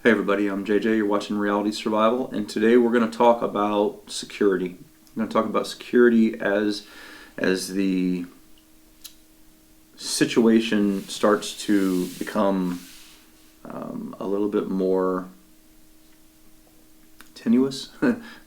Hey everybody, I'm JJ. You're watching Reality Survival, and today we're going to talk about security. We're going to talk about security as the situation starts to become a little bit more tenuous,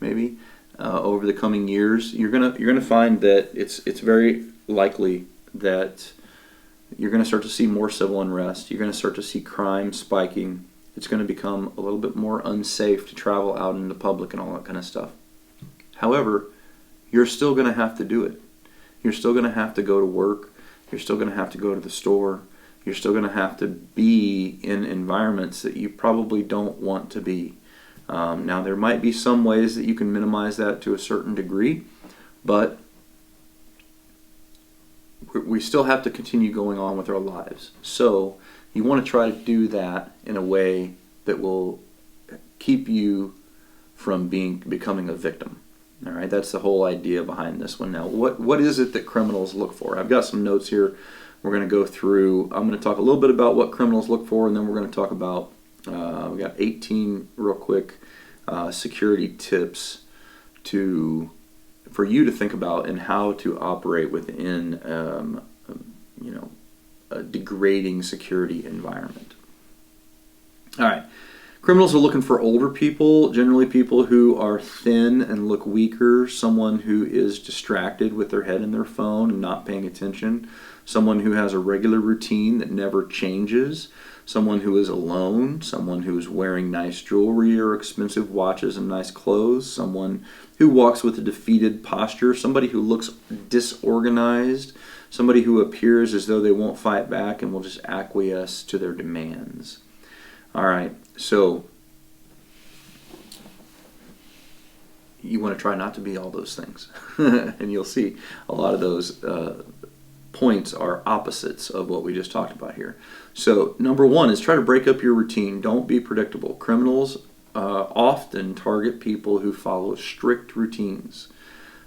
maybe over the coming years. You're gonna find that it's very likely that you're going to start to see more civil unrest. You're going to start to see crime spiking. It's going to become a little bit more unsafe to travel out in the public and all that kind of stuff. However, you're still going to have to do it. You're still going to have to go to work. You're still going to have to go to the store. You're still going to have to be in environments that you probably don't want to be. Now, there might be some ways that you can minimize that to a certain degree, but we still have to continue going on with our lives. So you want to try to do that in a way that will keep you from becoming a victim. All right, that's the whole idea behind this one. Now, what is it that criminals look for? I've got some notes here. We're going to go through. I'm going to talk a little bit about what criminals look for, and then we're going to talk about. We got 18 real quick security tips for you to think about and how to operate within a degrading security environment. All right. Criminals are looking for older people, generally people who are thin and look weaker, someone who is distracted with their head in their phone and not paying attention, someone who has a regular routine that never changes, someone who is alone, someone who is wearing nice jewelry or expensive watches and nice clothes, someone who walks with a defeated posture, somebody who looks disorganized, somebody who appears as though they won't fight back and will just acquiesce to their demands. All right, so you want to try not to be all those things. And you'll see a lot of those points are opposites of what we just talked about here. So number one is try to break up your routine. Don't be predictable. Criminals often target people who follow strict routines.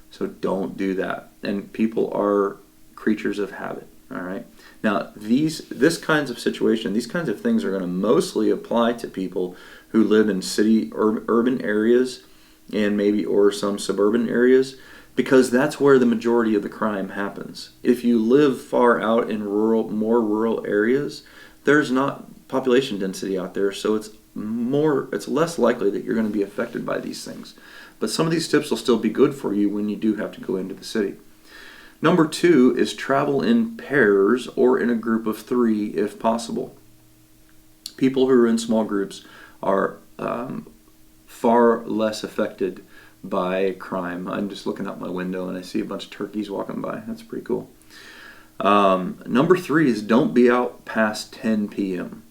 So don't do that. And people are creatures of habit. All right. Now, this kinds of situation, these kinds of things are going to mostly apply to people who live in urban areas and maybe or some suburban areas, because that's where the majority of the crime happens. If you live far out in more rural areas, there's not population density out there, so it's less likely that you're going to be affected by these things. But some of these tips will still be good for you when you do have to go into the city. Number two is travel in pairs or in a group of 3 if possible. People who are in small groups are far less affected by crime. I'm just looking out my window and I see a bunch of turkeys walking by. That's pretty cool. Number 3 is don't be out past 10 p.m.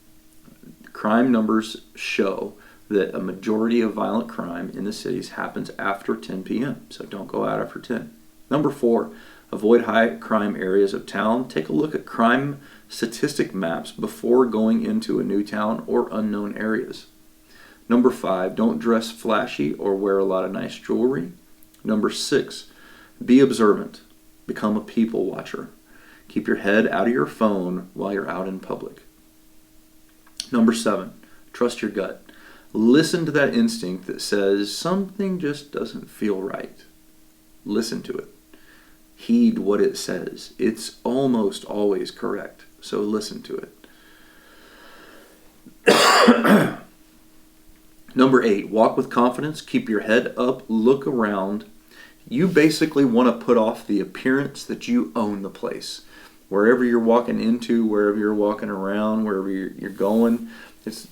Crime numbers show that a majority of violent crime in the cities happens after 10 p.m. So don't go out after 10. Number 4, avoid high crime areas of town. Take a look at crime statistic maps before going into a new town or unknown areas. Number 5, don't dress flashy or wear a lot of nice jewelry. Number 6, be observant. Become a people watcher. Keep your head out of your phone while you're out in public. Number 7, trust your gut. Listen to that instinct that says something just doesn't feel right. Listen to it. Heed what it says. It's almost always correct, so listen to it. Number 8, walk with confidence. Keep your head up. Look around. You basically want to put off the appearance that you own the place. Wherever you're walking into, wherever you're walking around, wherever you're going,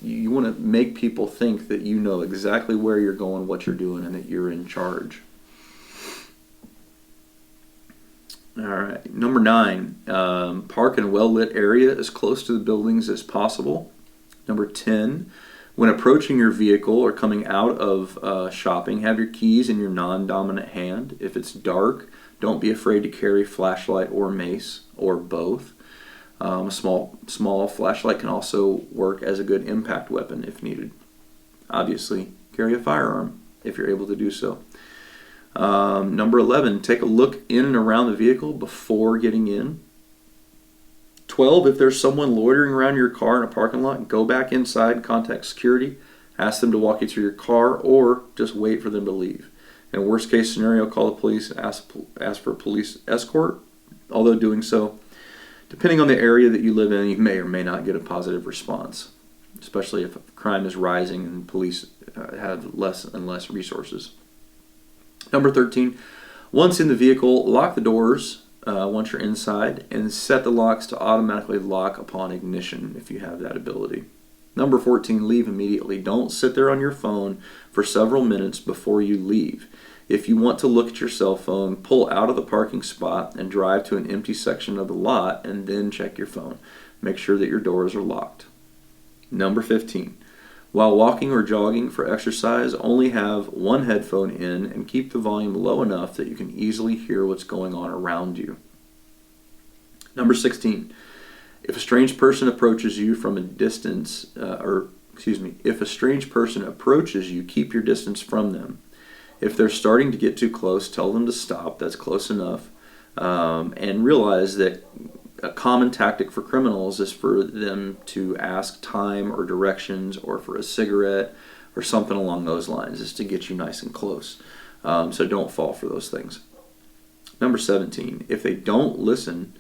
you want to make people think that you know exactly where you're going, what you're doing, and that you're in charge. All right. Number 9, park in a well-lit area as close to the buildings as possible. Number 10, when approaching your vehicle or coming out of shopping, have your keys in your non-dominant hand. If it's dark, don't be afraid to carry flashlight or mace or both. A small flashlight can also work as a good impact weapon if needed. Obviously, carry a firearm if you're able to do so. Number 11, take a look in and around the vehicle before getting in. 12, if there's someone loitering around your car in a parking lot, go back inside, contact security, Ask them to walk you to your car, or just wait for them to leave. In a worst case scenario, call the police, ask for a police escort. Although doing so, depending on the area that you live in, you may or may not get a positive response, especially if crime is rising and police have less and less resources. Number 13, once in the vehicle, lock the doors once you're inside, and set the locks to automatically lock upon ignition if you have that ability. Number 14, leave immediately. Don't sit there on your phone for several minutes before you leave. If you want to look at your cell phone, pull out of the parking spot and drive to an empty section of the lot and then check your phone. Make sure that your doors are locked. Number 15, while walking or jogging for exercise, only have one headphone in and keep the volume low enough that you can easily hear what's going on around you. Number 16, if a strange person approaches you from a distance, if a strange person approaches you, keep your distance from them. If they're starting to get too close, tell them to stop. That's close enough. And realize that a common tactic for criminals is for them to ask time or directions, or for a cigarette or something along those lines, is to get you nice and close. So don't fall for those things. Number 17, if they don't listen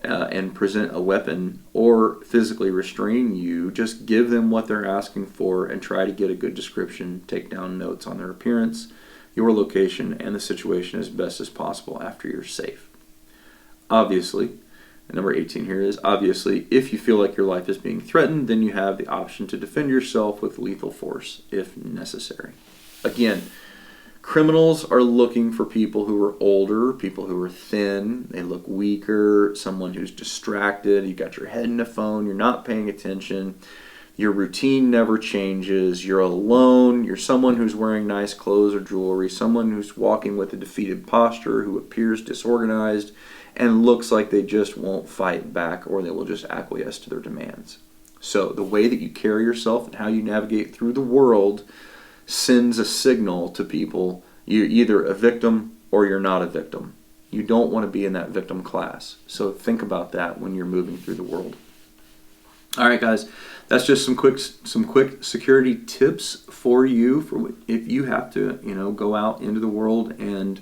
and present a weapon or physically restrain you, just give them what they're asking for and try to get a good description. Take down notes on their appearance, your location, and the situation as best as possible after you're safe. Obviously, number 18 here is, obviously, if you feel like your life is being threatened, then you have the option to defend yourself with lethal force if necessary. Again, criminals are looking for people who are older, people who are thin, they look weaker, someone who's distracted, you got your head in the phone, you're not paying attention, your routine never changes, you're alone, you're someone who's wearing nice clothes or jewelry, someone who's walking with a defeated posture, who appears disorganized, and looks like they just won't fight back, or they will just acquiesce to their demands. So the way that you carry yourself and how you navigate through the world sends a signal to people. You're either a victim or you're not a victim. You don't want to be in that victim class. So think about that when you're moving through the world. All right, guys, that's just some quick security tips for you for if you have to, go out into the world and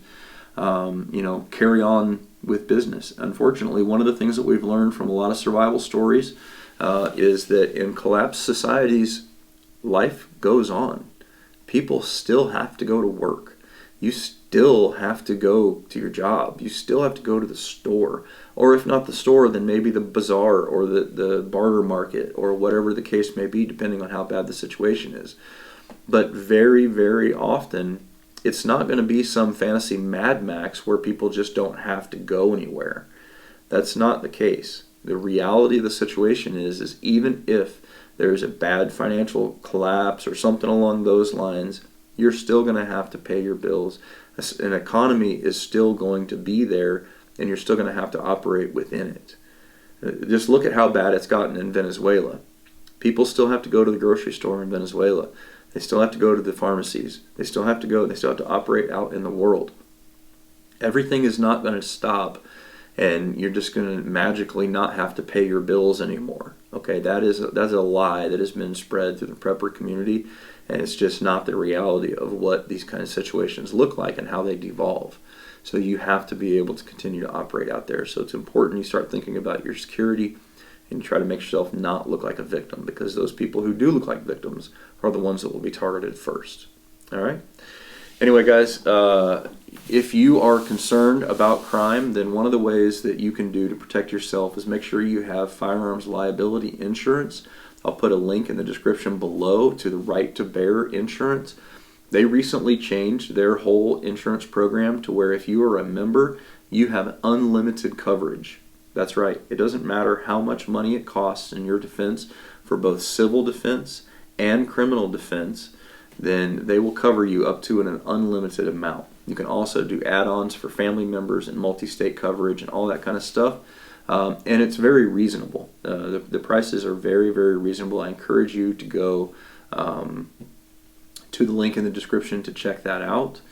carry on with business. Unfortunately, one of the things that we've learned from a lot of survival stories is that in collapsed societies, life goes on. People still have to go to work. You still have to go to your job. You still have to go to the store. Or if not the store, then maybe the bazaar or the barter market or whatever the case may be, depending on how bad the situation is. But very, very often, it's not going to be some fantasy Mad Max where people just don't have to go anywhere. That's not the case. The reality of the situation is even if there's a bad financial collapse or something along those lines, you're still going to have to pay your bills. An economy is still going to be there, and you're still going to have to operate within it. Just look at how bad it's gotten in Venezuela. People still have to go to the grocery store in Venezuela. They still have to go to the pharmacies. They still have to operate out in the world. Everything is not going to stop, and you're just going to magically not have to pay your bills anymore. Okay, that's a lie that has been spread through the prepper community, and it's just not the reality of what these kind of situations look like and how they devolve. So you have to be able to continue to operate out there. So it's important you start thinking about your security and you try to make yourself not look like a victim, because those people who do look like victims are the ones that will be targeted first. All right? Anyway, guys, if you are concerned about crime, then one of the ways that you can do to protect yourself is make sure you have firearms liability insurance. I'll put a link in the description below to the Right to Bear insurance. They recently changed their whole insurance program to where if you are a member, you have unlimited coverage. That's right. It doesn't matter how much money it costs in your defense for both civil defense and criminal defense, then they will cover you up to an unlimited amount. You can also do add-ons for family members and multi-state coverage and all that kind of stuff. And it's very reasonable. The prices are very, very reasonable. I encourage you to go to the link in the description to check that out.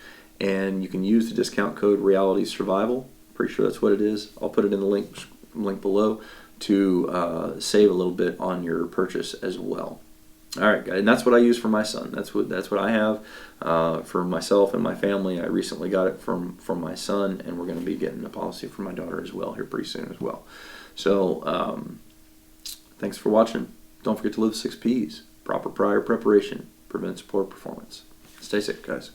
And you can use the discount code Reality Survival. Pretty sure that's what it is. I'll put it in the link below to save a little bit on your purchase as well. All right, guys, and that's what I use for my son. That's what I have for myself and my family. I recently got it from my son, and we're going to be getting a policy for my daughter as well here pretty soon as well. So thanks for watching. Don't forget to live 6 P's. Proper prior preparation prevents poor performance. Stay safe, guys.